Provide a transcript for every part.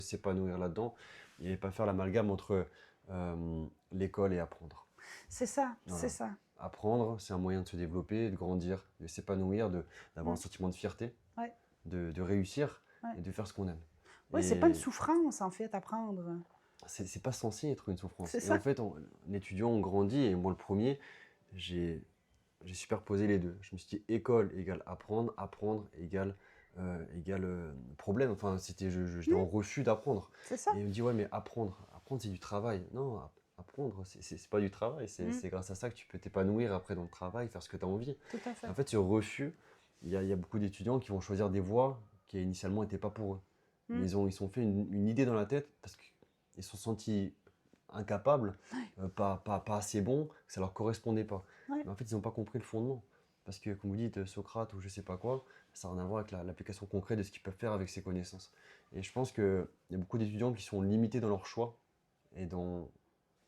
s'épanouir là-dedans et pas faire l'amalgame entre l'école et apprendre. C'est ça, c'est Voilà. ça. Apprendre, c'est un moyen de se développer, de grandir, de s'épanouir, d'avoir un Mm. sentiment de fierté, Ouais, de réussir ouais. et de faire ce qu'on aime. Ouais, c'est pas une Et souffrance, en fait, apprendre. c'est pas censé être une souffrance. C'est Et en ça. fait, l'étudiant, on grandit, et moi le premier, j'ai superposé les deux. Je me suis dit école égale apprendre, apprendre égale problème. Enfin, j'étais en Mm, refus d'apprendre. c'est ça. Et il me dit ouais, mais apprendre c'est du travail. Non, apprendre, c'est pas du travail. Mm, C'est grâce à ça que tu peux t'épanouir après dans le travail, faire ce que tu as envie. tout à Et en fait. fait, ce refus, il y a beaucoup d'étudiants qui vont choisir des voies qui initialement n'étaient pas pour eux. Mais Mm, ils sont fait une idée dans la tête parce qu'ils se sont sentis incapables, pas assez bons, que ça leur correspondait pas. ouais. Mais en fait, ils n'ont pas compris le fondement. Parce que, comme vous dites, Socrate ou je sais pas quoi, ça n'a rien à voir avec l'application concrète de ce qu'ils peuvent faire avec ces connaissances. Et je pense qu'il y a beaucoup d'étudiants qui sont limités dans leur choix et dans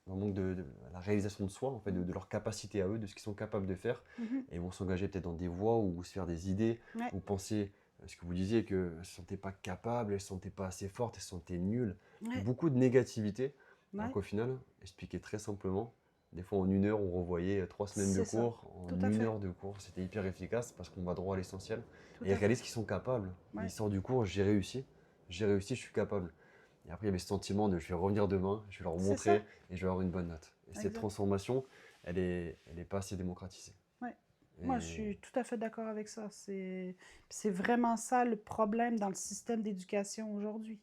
le manque de la réalisation de soi, en fait, Mm, de leur capacité à eux, de ce qu'ils sont capables de faire, mhm. et vont s'engager peut-être dans des voies ou se faire des idées, Ouais, ou penser, ce que vous disiez, qu'elles ne se sentaient pas capables, elles ne se sentaient pas assez fortes, elles se sentaient nulles. ouais, Beaucoup de négativité, alors ouais. qu'au final, expliqué très simplement, des fois en une heure, on revoyait 3 semaines de C'est ça. cours, en Tout à une fait. heure de cours, c'était hyper efficace parce qu'on va droit à l'essentiel. Tout Et ils à fait. réalisent qu'ils sont capables. Ils Ouais, sortent du cours, j'ai réussi, je suis capable. Et après, il y avait ce sentiment de je vais revenir demain, je vais leur c'est ça. montrer et je vais avoir une bonne note. Et cette Exact. transformation, elle est pas assez démocratisée. Ouais. Moi, je Et suis tout à fait d'accord avec ça. C'est vraiment ça le problème dans le système d'éducation aujourd'hui.